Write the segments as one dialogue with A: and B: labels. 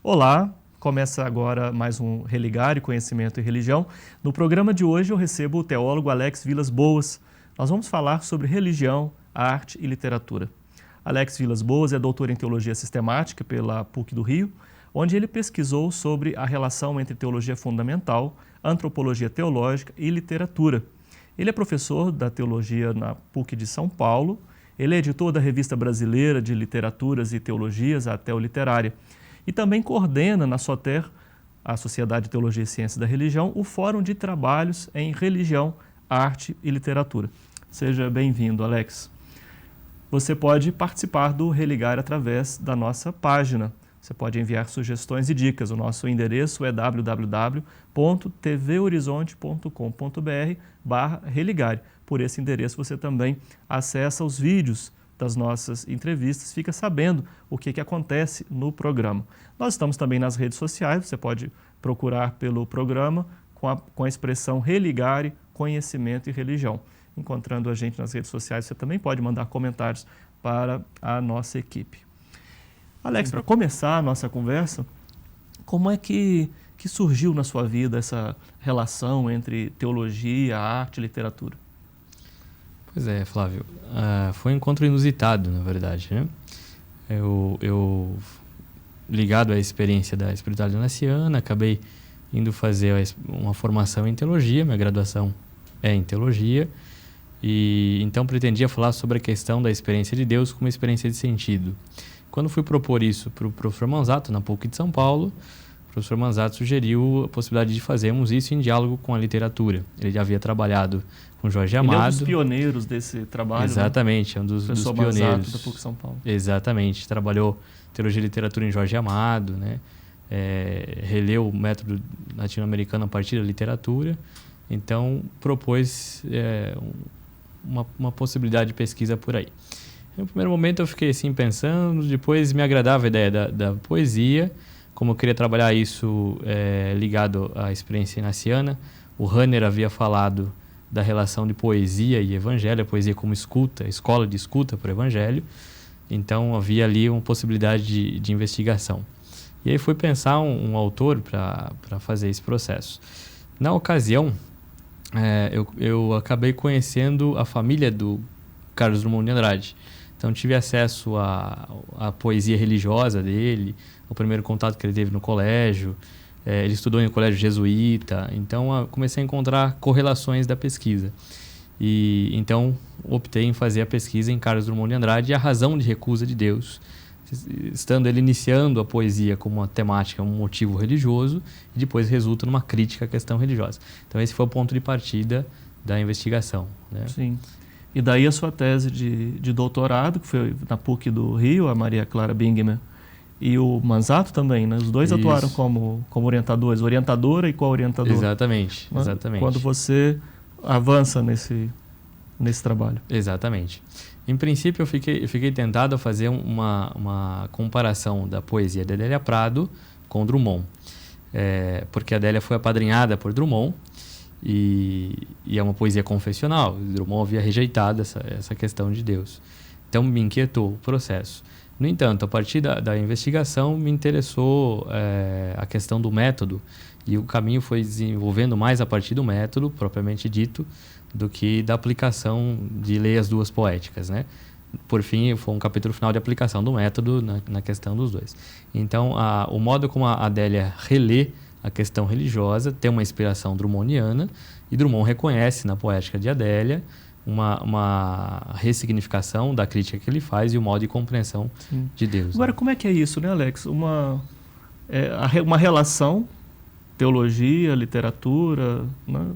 A: Olá, começa agora mais um Religário, Conhecimento e Religião. No programa de hoje eu recebo o teólogo Alex Vilas Boas. Nós vamos falar sobre religião, arte e literatura. Alex Vilas Boas é doutor em Teologia Sistemática pela PUC do Rio, onde ele pesquisou sobre a relação entre teologia fundamental, antropologia teológica e literatura. Ele é professor da teologia na PUC de São Paulo, ele é editor da Revista Brasileira de Literaturas e Teologias, a Teoliterária, e também coordena na SOTER, a Sociedade de Teologia e Ciências da Religião, o Fórum de Trabalhos em Religião, Arte e Literatura. Seja bem-vindo, Alex. Você pode participar do Religar através da nossa página. Você pode enviar sugestões e dicas. O nosso endereço é www.tvhorizonte.com.br/religar. Por esse endereço você também acessa os vídeos das nossas entrevistas, fica sabendo o que acontece no programa. Nós estamos também nas redes sociais, você pode procurar pelo programa com a expressão Religare, Conhecimento e Religião. Encontrando a gente nas redes sociais, você também pode mandar comentários para a nossa equipe. Alex, para começar a nossa conversa, como é que surgiu na sua vida essa relação entre teologia, arte e literatura?
B: Pois é, Flávio. Foi um encontro inusitado, na verdade, né? Eu ligado à experiência da espiritualidade naciana, acabei indo fazer uma formação em teologia, minha graduação é em teologia, e então pretendia falar sobre a questão da experiência de Deus como experiência de sentido. Quando fui propor isso para o professor Manzato, na PUC de São Paulo, o professor Manzato sugeriu a possibilidade de fazermos isso em diálogo com a literatura. Ele já havia trabalhado com Jorge Amado.
A: Ele é um dos pioneiros desse trabalho.
B: Exatamente,
A: né?
B: É um dos
A: professor
B: pioneiros.
A: Manzato, da PUC São Paulo.
B: Exatamente, trabalhou teologia e literatura em Jorge Amado, né? Releu o método latino-americano a partir da literatura. Então, propôs uma possibilidade de pesquisa por aí. No primeiro momento eu fiquei assim pensando, depois me agradava a ideia da poesia. Como eu queria trabalhar isso ligado à experiência inaciana, o Hanner havia falado da relação de poesia e evangelho, a poesia como escuta, escola de escuta para o evangelho. Então havia ali uma possibilidade de investigação. E aí fui pensar um autor para fazer esse processo. Na ocasião, eu acabei conhecendo a família do Carlos Drummond de Andrade. Então tive acesso à poesia religiosa dele, o primeiro contato que ele teve no colégio, ele estudou em um colégio jesuíta, então comecei a encontrar correlações da pesquisa. E então optei em fazer a pesquisa em Carlos Drummond de Andrade e a razão de recusa de Deus, estando ele iniciando a poesia como uma temática, um motivo religioso, e depois resulta numa crítica à questão religiosa. Então esse foi o ponto de partida da investigação, né?
A: Sim. E daí a sua tese de doutorado, que foi na PUC do Rio, a Maria Clara Bingemann, e o Manzato também, né? Os dois
B: Isso.
A: atuaram como orientadores, orientadora e co-orientadora.
B: Exatamente,
A: né?
B: exatamente.
A: Quando você avança nesse trabalho.
B: Exatamente. Em princípio, eu fiquei tentado a fazer uma comparação da poesia de Adélia Prado com Drummond. Porque a Adélia foi apadrinhada por Drummond e é uma poesia confessional. Drummond havia rejeitado essa questão de Deus. Então, me inquietou o processo. No entanto, a partir da investigação, me interessou a questão do método, e o caminho foi desenvolvendo mais a partir do método, propriamente dito, do que da aplicação de ler as duas poéticas, né? Por fim, foi um capítulo final de aplicação do método na questão dos dois. Então, o modo como a Adélia relê a questão religiosa tem uma inspiração drummondiana, e Drummond reconhece na poética de Adélia uma ressignificação da crítica que ele faz e o modo de compreensão
A: Sim.
B: de Deus.
A: Agora, como é que é isso, né, Alex? Uma relação, teologia, literatura, né?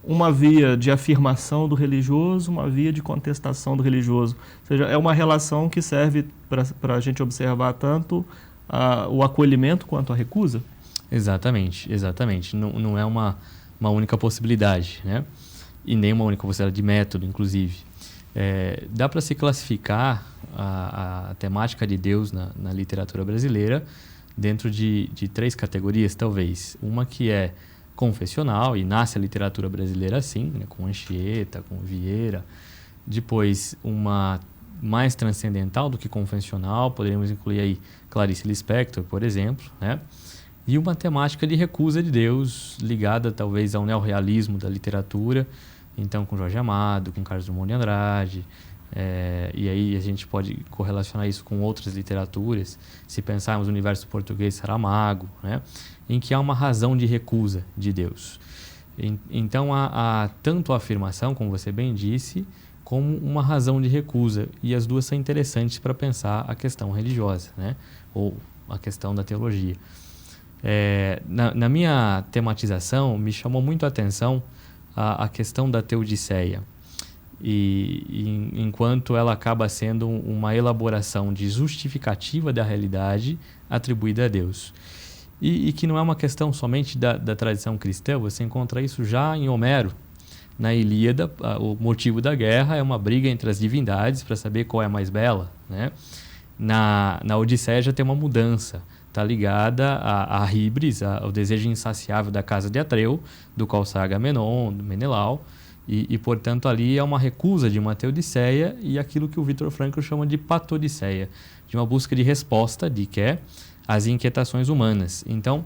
A: Uma via de afirmação do religioso, uma via de contestação do religioso. Ou seja, é uma relação que serve para a gente observar tanto o acolhimento quanto a recusa?
B: Exatamente. Não é uma única possibilidade, né? E nem uma única possibilidade de método, inclusive. Dá para se classificar a temática de Deus na literatura brasileira dentro de 3 categorias, talvez. Uma que é confessional, e nasce a literatura brasileira assim, né, com Anchieta, com Vieira. Depois, uma mais transcendental do que convencional, poderíamos incluir aí Clarice Lispector, por exemplo, né? E uma temática de recusa de Deus, ligada talvez ao neorrealismo da literatura, então com Jorge Amado, com Carlos Drummond de Andrade, e aí a gente pode correlacionar isso com outras literaturas, se pensarmos no universo português, Saramago, né? Em que há uma razão de recusa de Deus. Então há tanto a afirmação, como você bem disse, como uma razão de recusa, e as duas são interessantes para pensar a questão religiosa, né? Ou a questão da teologia. Na minha tematização, me chamou muito a atenção a questão da teodiceia, e enquanto ela acaba sendo uma elaboração de justificativa da realidade atribuída a Deus. E que não é uma questão somente da tradição cristã, você encontra isso já em Homero. Na Ilíada, o motivo da guerra é uma briga entre as divindades para saber qual é a mais bela, né? Na Odisseia já tem uma mudança, está ligada a Híbris, ao desejo insaciável da casa de Atreu, do qual sai Agamenon, do Menelau, e portanto ali é uma recusa de uma teodiceia e aquilo que o Viktor Frankl chama de patodiceia, de uma busca de resposta às inquietações humanas. Então,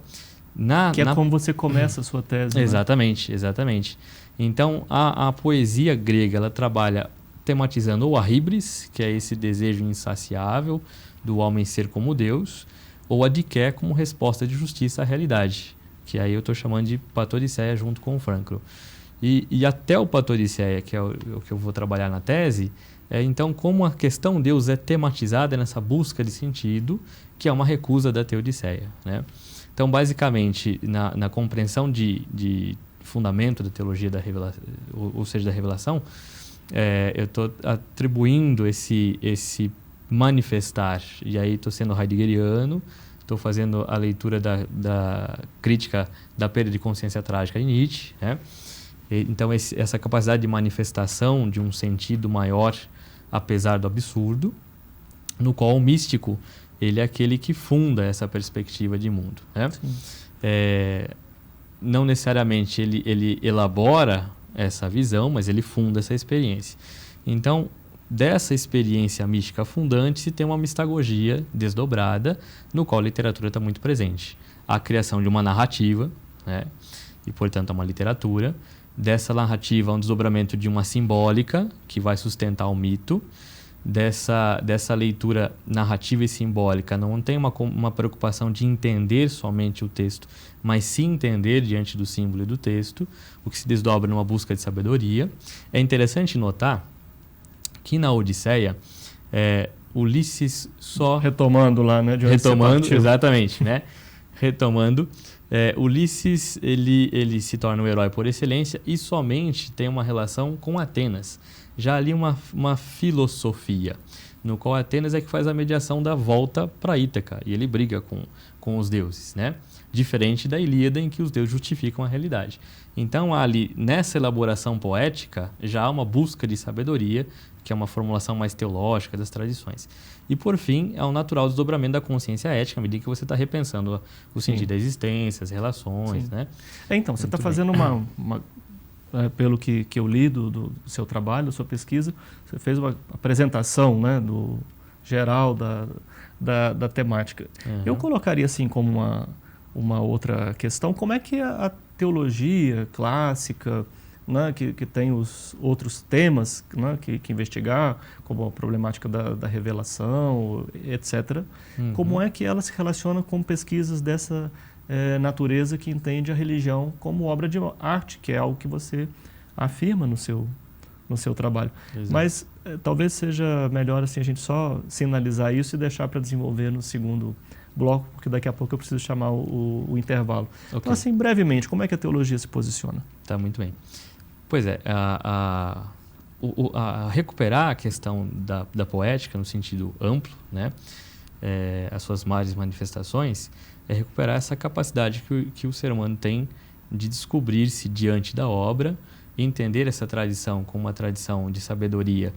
A: como você começa a sua tese.
B: Exatamente, né? Exatamente. Então, a poesia grega, ela trabalha tematizando ou a híbris, que é esse desejo insaciável do homem ser como Deus, ou a diké como resposta de justiça à realidade, que aí eu estou chamando de patodiceia junto com o Frankl. E até o patodiceia, que é o que eu vou trabalhar na tese, então como a questão Deus é tematizada nessa busca de sentido, que é uma recusa da teodiceia, né? Então, basicamente, na compreensão de fundamento da teologia da revelação, ou seja, da revelação, eu estou atribuindo esse manifestar, e aí estou sendo heideggeriano, estou fazendo a leitura da crítica da perda de consciência trágica de Nietzsche, né? Então, essa capacidade de manifestação de um sentido maior, apesar do absurdo, no qual o místico ele é aquele que funda essa perspectiva de mundo, né? Não necessariamente ele elabora essa visão, mas ele funda essa experiência. Então, dessa experiência mística fundante, se tem uma mistagogia desdobrada, no qual a literatura está muito presente. A criação de uma narrativa, né? E, portanto, uma literatura. Dessa narrativa, um desdobramento de uma simbólica, que vai sustentar o mito. Dessa leitura narrativa e simbólica, não tem uma preocupação de entender somente o texto, mas sim entender diante do símbolo e do texto, o que se desdobra numa busca de sabedoria. É interessante notar que na Odisseia, Ulisses só...
A: Retomando lá, né? De onde
B: retomando, exatamente, né? Retomando, Ulisses ele se torna um herói por excelência e somente tem uma relação com Atenas. Já ali uma filosofia, no qual Atenas é que faz a mediação da volta para Ítaca, e ele briga com os deuses, né? Diferente da Ilíada, em que os deuses justificam a realidade. Então, ali, nessa elaboração poética, já há uma busca de sabedoria, que é uma formulação mais teológica das tradições. E, por fim, é um natural desdobramento da consciência ética, à medida que você está repensando o sentido da existência, as relações, né?
A: Então, você está fazendo pelo que eu li do seu trabalho, da sua pesquisa, você fez uma apresentação, né, do geral da temática.
B: Uhum.
A: Eu colocaria assim como uma outra questão, como é que a teologia clássica, né, que tem os outros temas, né, que investigar, como a problemática da revelação, etc., como é que ela se relaciona com pesquisas dessa natureza que entende a religião como obra de arte, que é algo que você afirma no seu trabalho.
B: Exato. Mas
A: talvez seja melhor assim, a gente só sinalizar isso e deixar para desenvolver no segundo bloco, porque daqui a pouco eu preciso chamar o intervalo. Okay. Então, assim, brevemente, como é que a teologia se posiciona?
B: Tá, muito bem. Pois é, recuperar a questão da poética no sentido amplo, né? As suas maiores manifestações, é recuperar essa capacidade que o ser humano tem de descobrir-se diante da obra, entender essa tradição como uma tradição de sabedoria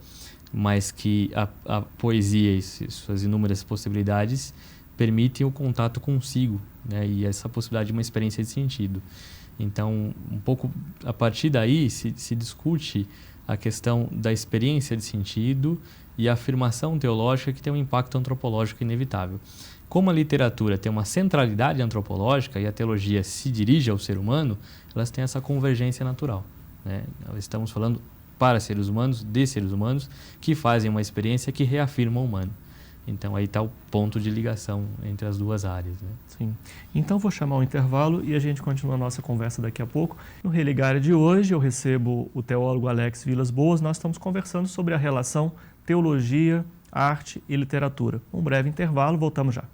B: mas que a poesia e suas inúmeras possibilidades permitem o contato consigo, né? E essa possibilidade de uma experiência de sentido. Então, um pouco a partir daí se discute a questão da experiência de sentido e a afirmação teológica que tem um impacto antropológico inevitável. Como a literatura tem uma centralidade antropológica e a teologia se dirige ao ser humano, elas têm essa convergência natural, né? Nós estamos falando para seres humanos, de seres humanos, que fazem uma experiência que reafirma o humano. Então, aí está o ponto de ligação entre as duas áreas, né?
A: Sim. Então, vou chamar o intervalo e a gente continua a nossa conversa daqui a pouco. No Religar de hoje, eu recebo o teólogo Alex Vilas Boas. Nós estamos conversando sobre a relação teologia, arte e literatura. Um breve intervalo, voltamos já.